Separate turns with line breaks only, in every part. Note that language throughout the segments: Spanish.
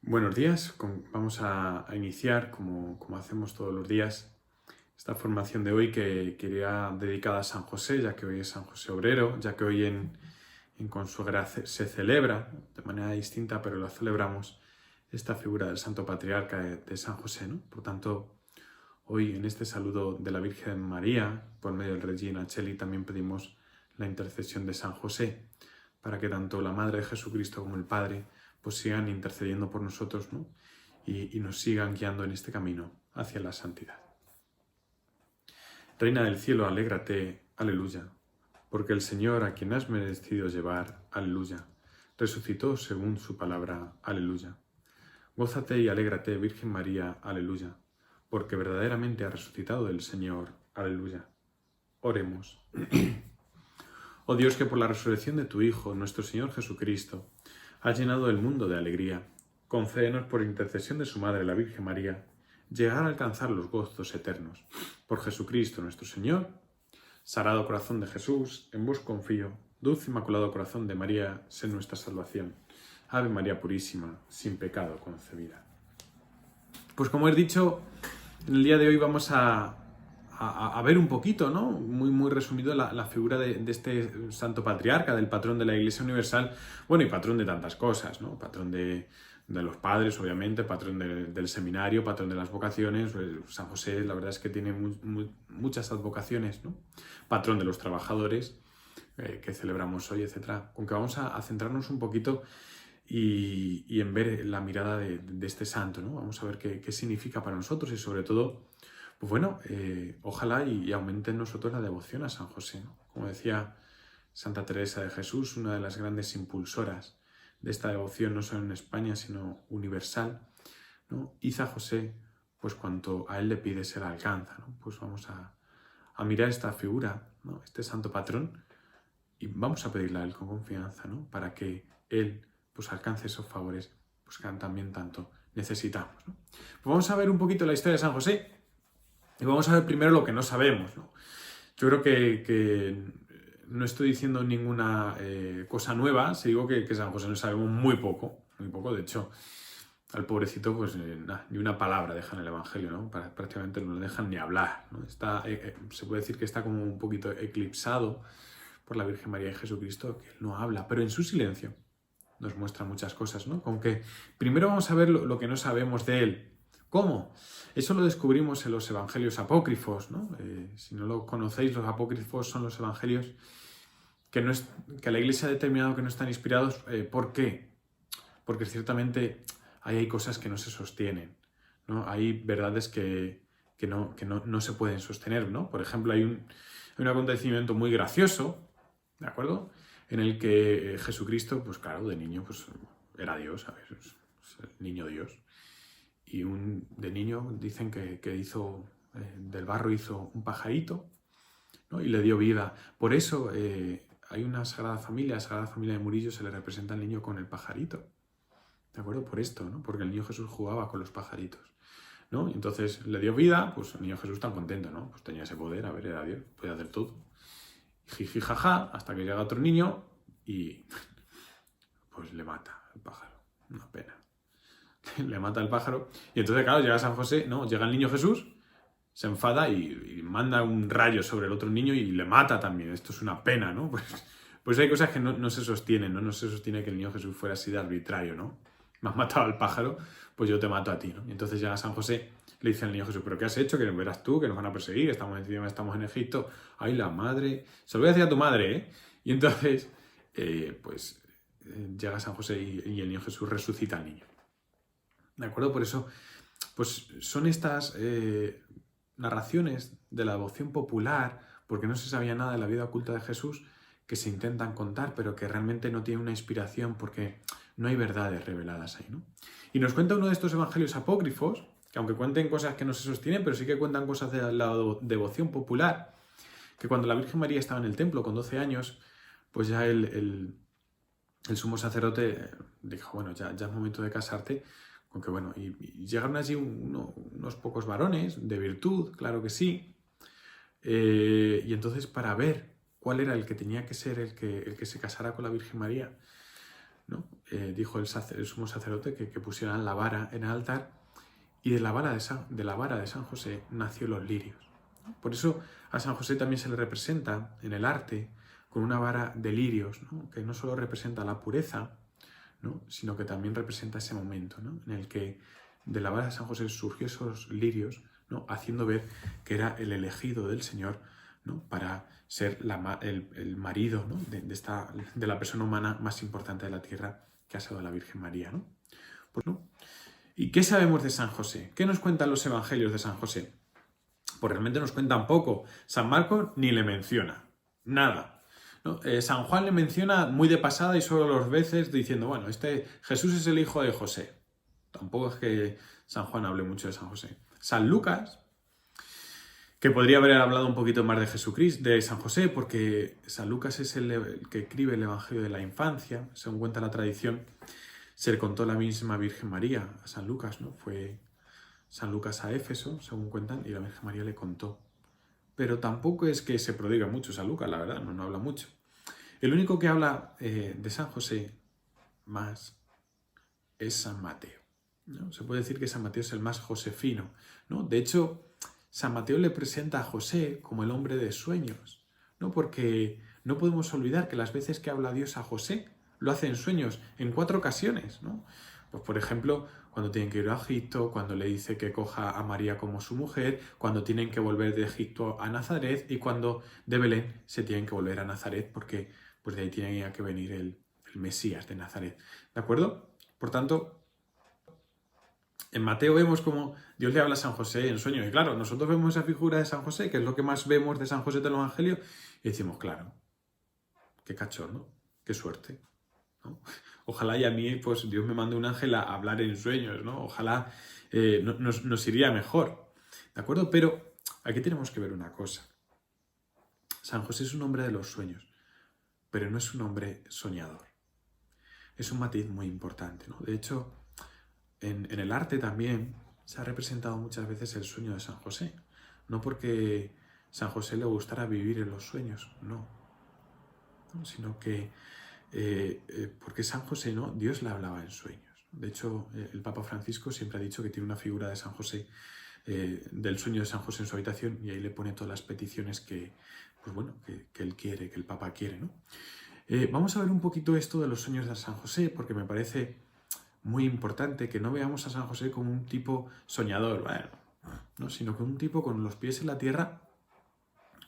Buenos días, vamos a iniciar, como hacemos todos los días, esta formación de hoy que quería dedicada a San José, ya que hoy es San José Obrero, ya que hoy en Consuegra se celebra de manera distinta, pero lo celebramos esta figura del Santo Patriarca de San José, ¿no? Por tanto, hoy en este saludo de la Virgen María, por medio del Regina Coeli, también pedimos la intercesión de San José, para que tanto la Madre de Jesucristo como el Padre pues sigan intercediendo por nosotros, ¿no? y nos sigan guiando en este camino hacia la santidad. Reina del cielo, alégrate, aleluya, porque el Señor, a quien has merecido llevar, aleluya, resucitó según su palabra, aleluya. Gózate y alégrate, Virgen María, aleluya, porque verdaderamente ha resucitado el Señor, aleluya. Oremos. Oh Dios, que por la resurrección de tu Hijo, nuestro Señor Jesucristo, has llenado el mundo de alegría, concédenos por intercesión de su Madre, la Virgen María, llegar a alcanzar los gozos eternos. Por Jesucristo nuestro Señor. Sagrado corazón de Jesús, en vos confío. Dulce inmaculado corazón de María, sé nuestra salvación. Ave María purísima, sin pecado concebida. Pues como he dicho, en el día de hoy vamos a ver un poquito, ¿no? Muy resumido la figura de este santo patriarca, del patrón de la Iglesia Universal, bueno, y patrón de tantas cosas, ¿no? Patrón de los padres, obviamente, patrón del seminario, patrón de las vocaciones. San José, la verdad es que tiene muchas advocaciones, ¿no? Patrón de los trabajadores, que celebramos hoy, etcétera. Aunque vamos a centrarnos un poquito y en ver la mirada de este santo, ¿no? Vamos a ver qué significa para nosotros y sobre todo, pues bueno, ojalá y aumente en nosotros la devoción a San José, ¿no? Como decía Santa Teresa de Jesús, una de las grandes impulsoras de esta devoción, no solo en España, sino universal, ¿no? Id a José, pues cuanto a él le pide se le alcanza, ¿no? Pues vamos a mirar esta figura, ¿no? Este santo patrón, y vamos a pedirle a él con confianza, ¿no? Para que él pues alcance esos favores pues, que también tanto necesitamos, ¿no? Pues vamos a ver un poquito la historia de San José y vamos a ver primero lo que no sabemos, ¿no? Yo creo que no estoy diciendo ninguna cosa nueva, si digo que San José no sabemos muy poco, de hecho, al pobrecito pues ni una palabra deja en el Evangelio, ¿no? Prácticamente no lo dejan ni hablar, ¿no? Está, se puede decir que está como un poquito eclipsado por la Virgen María y Jesucristo, que él no habla, pero en su silencio nos muestra muchas cosas, ¿no? Aunque primero vamos a ver lo que no sabemos de él. ¿Cómo? Eso lo descubrimos en los evangelios apócrifos, ¿no? Si no lo conocéis, los apócrifos son los evangelios que la Iglesia ha determinado que no están inspirados. ¿Por qué? Porque ciertamente ahí hay cosas que no se sostienen, ¿no? Hay verdades que no se pueden sostener, ¿no? Por ejemplo, hay un acontecimiento muy gracioso, ¿de acuerdo? En el que Jesucristo, pues claro, de niño, pues era Dios, ¿sabes? Es el niño Dios. Y de niño dicen que hizo, del barro hizo un pajarito, ¿no? Y le dio vida. Por eso hay una Sagrada Familia de Murillo, se le representa al niño con el pajarito. ¿De acuerdo? Por esto, ¿no? Porque el niño Jesús jugaba con los pajaritos, ¿no? Y entonces le dio vida, pues el niño Jesús tan contento, ¿no? Pues tenía ese poder, a ver, era Dios, podía hacer todo. Jiji, jaja, hasta que llega otro niño y pues le mata el pájaro. Una pena. Le mata el pájaro. Y entonces, claro, llega San José, ¿no? Llega el niño Jesús, se enfada y manda un rayo sobre el otro niño y le mata también. Esto es una pena, ¿no? Pues hay cosas que no se sostienen, ¿no? No se sostiene que el niño Jesús fuera así de arbitrario, ¿no? Me has matado al pájaro, pues yo te mato a ti, ¿no? Y entonces llega San José, le dice al niño Jesús, ¿pero qué has hecho? Que nos verás tú, que nos van a perseguir, estamos en Egipto. Ay, la madre. Se lo voy a decir a tu madre, ¿eh? Y entonces, llega San José y el niño Jesús resucita al niño. ¿De acuerdo? Por eso, pues son estas narraciones de la devoción popular, porque no se sabía nada de la vida oculta de Jesús, que se intentan contar, pero que realmente no tienen una inspiración porque no hay verdades reveladas ahí, ¿no? Y nos cuenta uno de estos evangelios apócrifos, que aunque cuenten cosas que no se sostienen, pero sí que cuentan cosas de la devoción popular, que cuando la Virgen María estaba en el templo con 12 años, pues ya el sumo sacerdote dijo, bueno, ya es momento de casarte, aunque bueno, y llegaron allí unos pocos varones de virtud, claro que sí, y entonces para ver cuál era el que tenía que ser el que se casara con la Virgen María, ¿no? Dijo el sumo sacerdote que pusieran la vara en el altar, y de la vara de San José nació los lirios. Por eso a San José también se le representa en el arte con una vara de lirios, ¿no? Que no solo representa la pureza, ¿no? Sino que también representa ese momento, ¿no? En el que de la vara de San José surgió esos lirios, ¿no? Haciendo ver que era el elegido del Señor, ¿no? Para ser el marido, ¿no? de la persona humana más importante de la tierra, que ha sido la Virgen María, ¿no? Pues, ¿no? ¿Y qué sabemos de San José? ¿Qué nos cuentan los evangelios de San José? Pues realmente nos cuentan poco. San Marcos ni le menciona, nada. ¿No? San Juan le menciona muy de pasada y solo dos veces diciendo, bueno, Jesús es el hijo de José. Tampoco es que San Juan hable mucho de San José. San Lucas, que podría haber hablado un poquito más de Jesucristo, de San José, porque San Lucas es el que escribe el Evangelio de la infancia, según cuenta la tradición. Se le contó la misma Virgen María a San Lucas, ¿no? Fue San Lucas a Éfeso, según cuentan, y la Virgen María le contó. Pero tampoco es que se prodiga mucho San Lucas, la verdad, no habla mucho. El único que habla de San José más es San Mateo, ¿no? Se puede decir que San Mateo es el más josefino, ¿no? De hecho, San Mateo le presenta a José como el hombre de sueños, ¿no? Porque no podemos olvidar que las veces que habla Dios a José, lo hace en sueños, en 4 ocasiones, ¿no? Pues por ejemplo, cuando tienen que ir a Egipto, cuando le dice que coja a María como su mujer, cuando tienen que volver de Egipto a Nazaret y cuando de Belén se tienen que volver a Nazaret porque pues de ahí tiene que venir el Mesías de Nazaret. ¿De acuerdo? Por tanto, en Mateo vemos cómo Dios le habla a San José en sueños. Y claro, nosotros vemos esa figura de San José, que es lo que más vemos de San José del Evangelio, y decimos, claro, qué cachorro, qué suerte, ¿no? Ojalá y a mí, pues Dios me mande un ángel a hablar en sueños, ¿no? Ojalá nos iría mejor, ¿de acuerdo? Pero aquí tenemos que ver una cosa. San José es un hombre de los sueños, pero no es un hombre soñador. Es un matiz muy importante, ¿no? De hecho, en el arte también se ha representado muchas veces el sueño de San José. No porque San José le gustara vivir en los sueños, no. Sino que porque San José, ¿no? Dios le hablaba en sueños. De hecho, el Papa Francisco siempre ha dicho que tiene una figura de San José, del sueño de San José en su habitación, y ahí le pone todas las peticiones que él quiere, que el Papa quiere, ¿no? Vamos a ver un poquito esto de los sueños de San José, porque me parece muy importante que no veamos a San José como un tipo soñador, bueno, ¿no? Sino como un tipo con los pies en la tierra.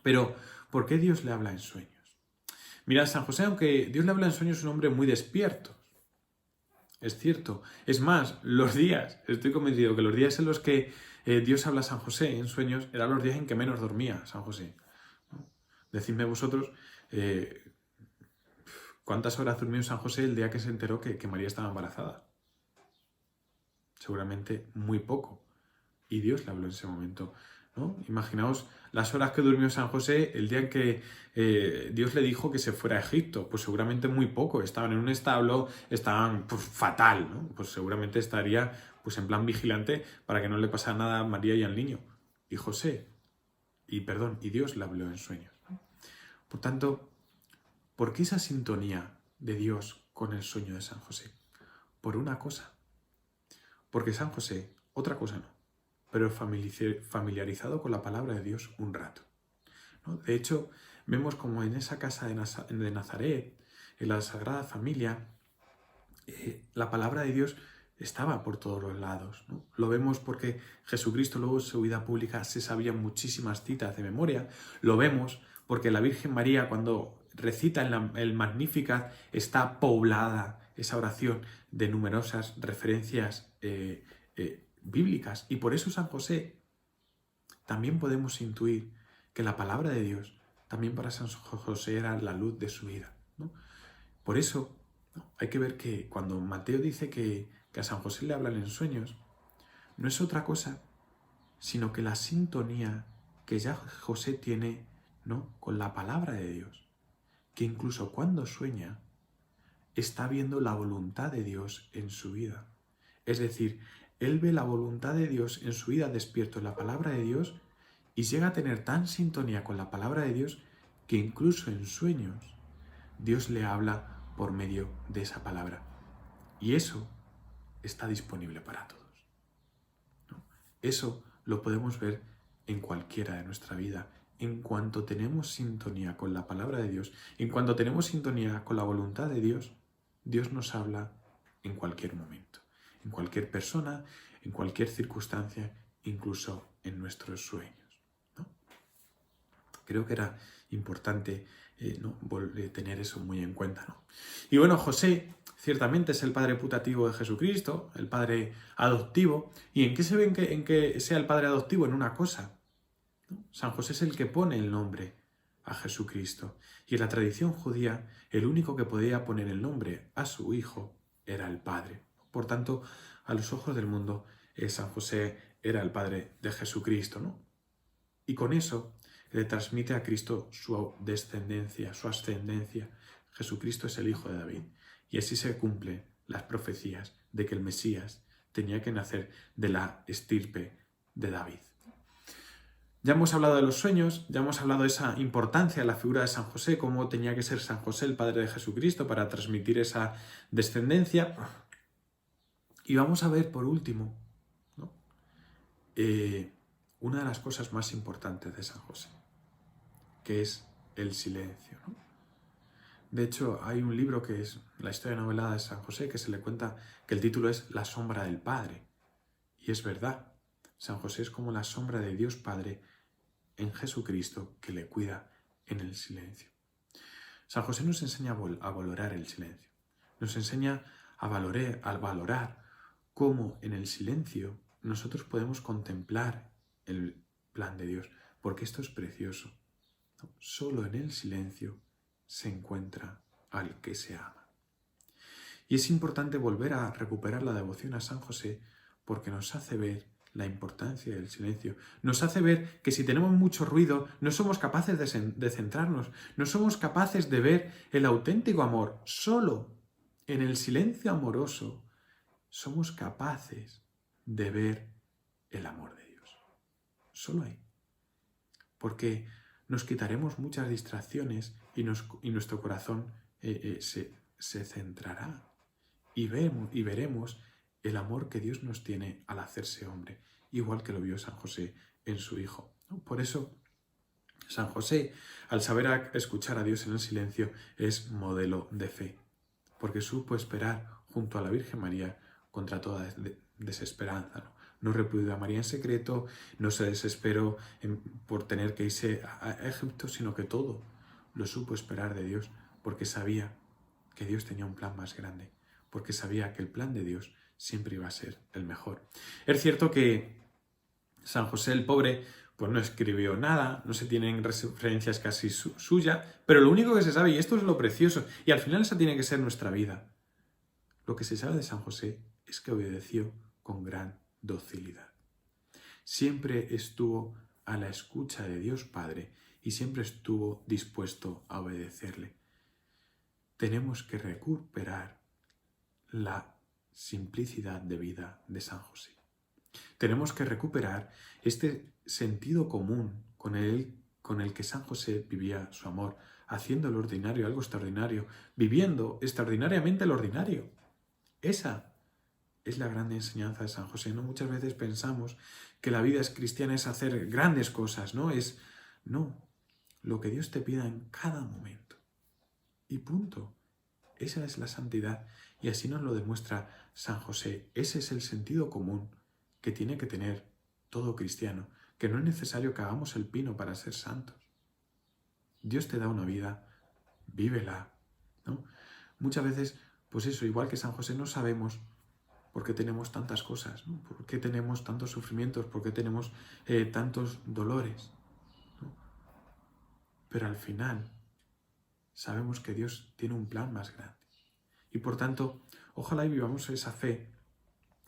Pero, ¿por qué Dios le habla en sueños? Mira, San José, aunque Dios le habla en sueños, es un hombre muy despierto. Es cierto. Es más, los días, estoy convencido que los días en los que Dios habla a San José en sueños eran los días en que menos dormía San José, ¿no? Decidme vosotros cuántas horas durmió San José el día que se enteró que María estaba embarazada. Seguramente muy poco. Y Dios le habló en ese momento, ¿no? Imaginaos las horas que durmió San José el día en que Dios le dijo que se fuera a Egipto. Pues seguramente muy poco. Estaban en un establo, estaban pues, fatal, ¿no? Pues seguramente estaría pues, en plan vigilante para que no le pasara nada a María y al niño. Y y Dios le habló en sueños, ¿no? Por tanto, ¿por qué esa sintonía de Dios con el sueño de San José? Por una cosa. Porque San José, otra cosa no, pero familiarizado con la palabra de Dios un rato, ¿no? De hecho, vemos como en esa casa de Nazaret, en la Sagrada Familia, la palabra de Dios estaba por todos los lados, ¿no? Lo vemos porque Jesucristo luego en su vida pública se sabía muchísimas citas de memoria. Lo vemos porque la Virgen María, cuando recita el Magnificat, está poblada esa oración de numerosas referencias bíblicas. Y por eso San José también podemos intuir que la palabra de Dios también para San José era la luz de su vida, ¿no? Por eso, ¿no? Hay que ver que cuando Mateo dice que a San José le hablan en sueños, no es otra cosa sino que la sintonía que ya José tiene, ¿no? Con la palabra de Dios, que incluso cuando sueña está viendo la voluntad de Dios en su vida. Es decir, él ve la voluntad de Dios en su vida despierto en la palabra de Dios y llega a tener tan sintonía con la palabra de Dios que incluso en sueños Dios le habla por medio de esa palabra. Y eso está disponible para todos, ¿no? Eso lo podemos ver en cualquiera de nuestra vida. En cuanto tenemos sintonía con la palabra de Dios, en cuanto tenemos sintonía con la voluntad de Dios, Dios nos habla en cualquier momento, en cualquier persona, en cualquier circunstancia, incluso en nuestros sueños, ¿no? Creo que era importante ¿no? tener eso muy en cuenta, ¿no? Y bueno, José ciertamente es el padre putativo de Jesucristo, el padre adoptivo. ¿Y en qué se ve en que sea el padre adoptivo? En una cosa, ¿no? San José es el que pone el nombre a Jesucristo. Y en la tradición judía, el único que podía poner el nombre a su hijo era el padre. Por tanto, a los ojos del mundo, San José era el padre de Jesucristo, ¿no? Y con eso le transmite a Cristo su descendencia, su ascendencia. Jesucristo es el hijo de David. Y así se cumplen las profecías de que el Mesías tenía que nacer de la estirpe de David. Ya hemos hablado de los sueños, ya hemos hablado de esa importancia de la figura de San José, cómo tenía que ser San José el padre de Jesucristo para transmitir esa descendencia. Y vamos a ver por último, ¿no? Una de las cosas más importantes de San José, que es el silencio, ¿no? De hecho, hay un libro que es la historia novelada de San José, que se le cuenta que el título es La sombra del Padre. Y es verdad, San José es como la sombra de Dios Padre en Jesucristo que le cuida en el silencio. San José nos enseña a valorar el silencio. Nos enseña a valorar cómo en el silencio nosotros podemos contemplar el plan de Dios, porque esto es precioso. Solo en el silencio se encuentra al que se ama. Y es importante volver a recuperar la devoción a San José porque nos hace ver la importancia del silencio. Nos hace ver que si tenemos mucho ruido no somos capaces de centrarnos, no somos capaces de ver el auténtico amor. Solo en el silencio amoroso somos capaces de ver el amor de Dios. Solo ahí. Porque nos quitaremos muchas distracciones y nuestro corazón se centrará y veremos el amor que Dios nos tiene al hacerse hombre, igual que lo vio San José en su Hijo. Por eso, San José, al saber escuchar a Dios en el silencio, es modelo de fe, porque supo esperar junto a la Virgen María contra toda desesperanza, ¿no? No repudió a María en secreto, no se desesperó por tener que irse a Egipto, sino que todo lo supo esperar de Dios, porque sabía que Dios tenía un plan más grande, porque sabía que el plan de Dios siempre iba a ser el mejor. Es cierto que San José el pobre pues no escribió nada, no se tienen referencias casi suya, pero lo único que se sabe, y esto es lo precioso, y al final esa tiene que ser nuestra vida, lo que se sabe de San José es que obedeció con gran docilidad. Siempre estuvo a la escucha de Dios Padre y siempre estuvo dispuesto a obedecerle. Tenemos que recuperar la simplicidad de vida de San José. Tenemos que recuperar este sentido común con el que San José vivía su amor, haciendo lo ordinario algo extraordinario, viviendo extraordinariamente lo ordinario. Esa es la gran enseñanza de San José, ¿no? Muchas veces pensamos que la vida cristiana es hacer grandes cosas, ¿no? No, lo que Dios te pida en cada momento. Y punto. Esa es la santidad y así nos lo demuestra San José. Ese es el sentido común que tiene que tener todo cristiano, que no es necesario que hagamos el pino para ser santos. Dios te da una vida, vívela, ¿no? Muchas veces, pues eso, igual que San José, no sabemos por qué tenemos tantas cosas, ¿no? ¿Por qué tenemos tantos sufrimientos? ¿Por qué tenemos tantos dolores? ¿No? Pero al final sabemos que Dios tiene un plan más grande. Y por tanto, ojalá y vivamos esa fe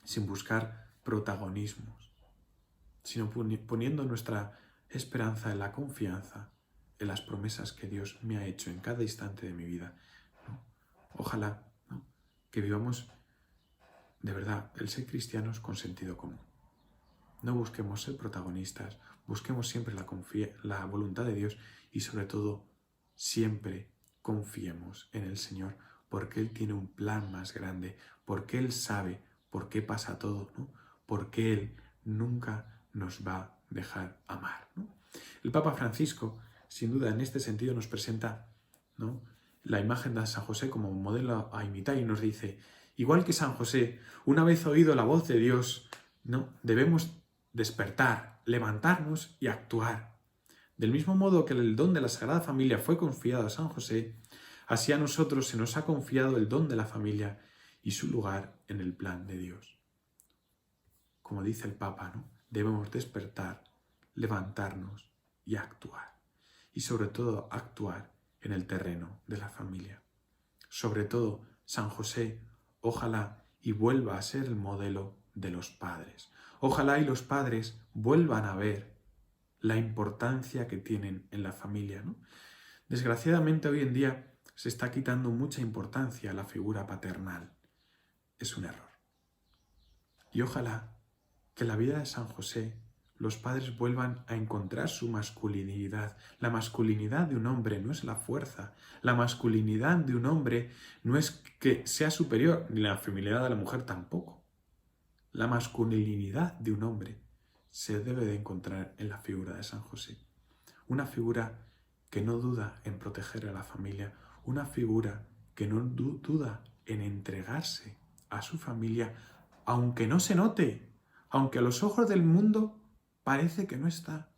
sin buscar protagonismos, sino poniendo nuestra esperanza en la confianza, en las promesas que Dios me ha hecho en cada instante de mi vida, ¿no? Ojalá, ¿no?, que vivamos de verdad el ser cristianos con sentido común. No busquemos ser protagonistas, busquemos siempre la voluntad de Dios y sobre todo siempre confiemos en el Señor, porque Él tiene un plan más grande, porque Él sabe por qué pasa todo, ¿no? Porque Él nunca nos va a dejar amar, ¿no? El Papa Francisco, sin duda, en este sentido nos presenta, ¿no?, la imagen de San José como un modelo a imitar y nos dice, igual que San José, una vez oído la voz de Dios, ¿no?, debemos despertar, levantarnos y actuar. Del mismo modo que el don de la Sagrada Familia fue confiado a San José, así a nosotros se nos ha confiado el don de la familia y su lugar en el plan de Dios. Como dice el Papa, ¿no?, debemos despertar, levantarnos y actuar. Y sobre todo actuar en el terreno de la familia. Sobre todo, San José, ojalá y vuelva a ser el modelo de los padres. Ojalá y los padres vuelvan a ver la importancia que tienen en la familia, ¿no? Desgraciadamente hoy en día se está quitando mucha importancia a la figura paternal. Es un error. Y ojalá que en la vida de San José los padres vuelvan a encontrar su masculinidad. La masculinidad de un hombre no es la fuerza. La masculinidad de un hombre no es que sea superior, ni la feminidad de la mujer tampoco. La masculinidad de un hombre se debe de encontrar en la figura de San José. Una figura que no duda en proteger a la familia, una figura que no duda en entregarse a su familia, aunque no se note, aunque a los ojos del mundo parece que no está.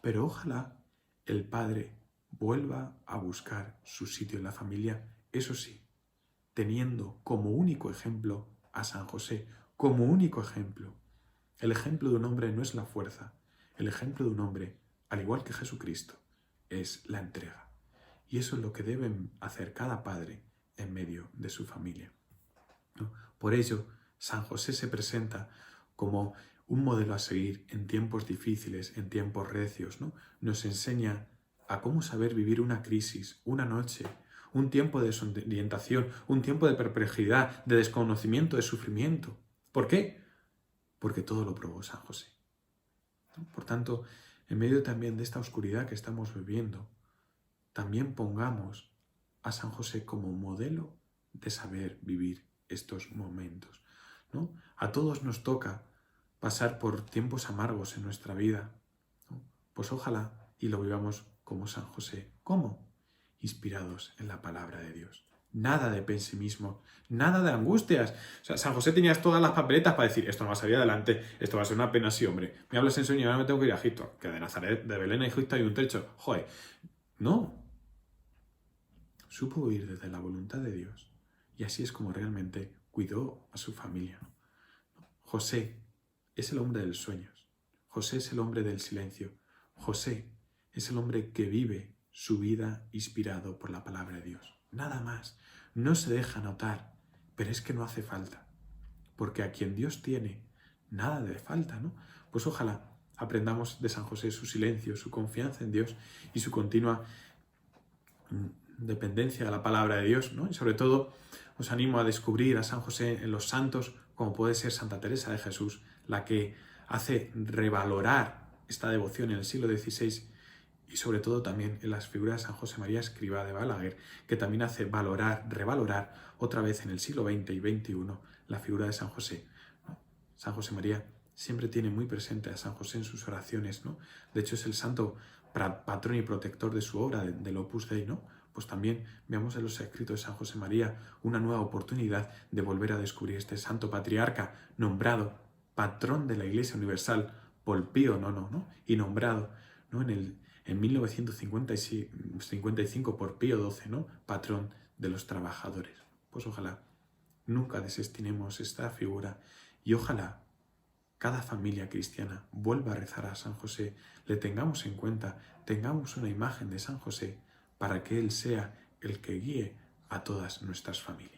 Pero ojalá el padre vuelva a buscar su sitio en la familia, eso sí, teniendo como único ejemplo a San José, como único ejemplo. El ejemplo de un hombre no es la fuerza, el ejemplo de un hombre, al igual que Jesucristo, es la entrega. Y eso es lo que debe hacer cada padre en medio de su familia, ¿no? Por ello, San José se presenta como un modelo a seguir en tiempos difíciles, en tiempos recios, ¿no? Nos enseña a cómo saber vivir una crisis, una noche, un tiempo de desorientación, un tiempo de perplejidad, de desconocimiento, de sufrimiento. ¿Por qué? Porque todo lo probó San José. Por tanto, en medio también de esta oscuridad que estamos viviendo, también pongamos a San José como modelo de saber vivir estos momentos, ¿no? A todos nos toca pasar por tiempos amargos en nuestra vida, ¿no? Pues ojalá y lo vivamos como San José. ¿Cómo? Inspirados en la palabra de Dios. Nada de pesimismo, nada de angustias. O sea, San José tenía todas las papeletas para decir, esto no va a salir adelante, esto va a ser una pena, sí, hombre. Me hablas en sueño y ahora me tengo que ir a Egipto. Que de Nazaret, de Belén a Egipto hay un trecho. Joder, no. Supo vivir desde la voluntad de Dios. Y así es como realmente cuidó a su familia, ¿no? José es el hombre de los sueños. José es el hombre del silencio. José es el hombre que vive su vida inspirado por la palabra de Dios. Nada más. No se deja notar, pero es que no hace falta. Porque a quien Dios tiene, nada le falta, ¿no? Pues ojalá aprendamos de San José su silencio, su confianza en Dios y su continua dependencia de la palabra de Dios, ¿no? Y sobre todo os animo a descubrir a San José en los santos, como puede ser Santa Teresa de Jesús, la que hace revalorar esta devoción en el siglo XVI, y sobre todo también en las figuras de San José María Escrivá de Balaguer, que también hace revalorar otra vez en el siglo XX y XXI la figura de San José, ¿no? San José María siempre tiene muy presente a San José en sus oraciones, ¿no? De hecho es el santo patrón y protector de su obra, del Opus Dei, ¿no? Pues también veamos en los escritos de San José María una nueva oportunidad de volver a descubrir este santo patriarca nombrado patrón de la Iglesia Universal por Pío IX, ¿no? Y nombrado, ¿no?, en 1955 por Pío XII, ¿no?, patrón de los trabajadores. Pues ojalá nunca desestimemos esta figura y ojalá cada familia cristiana vuelva a rezar a San José, le tengamos en cuenta, tengamos una imagen de San José para que Él sea el que guíe a todas nuestras familias.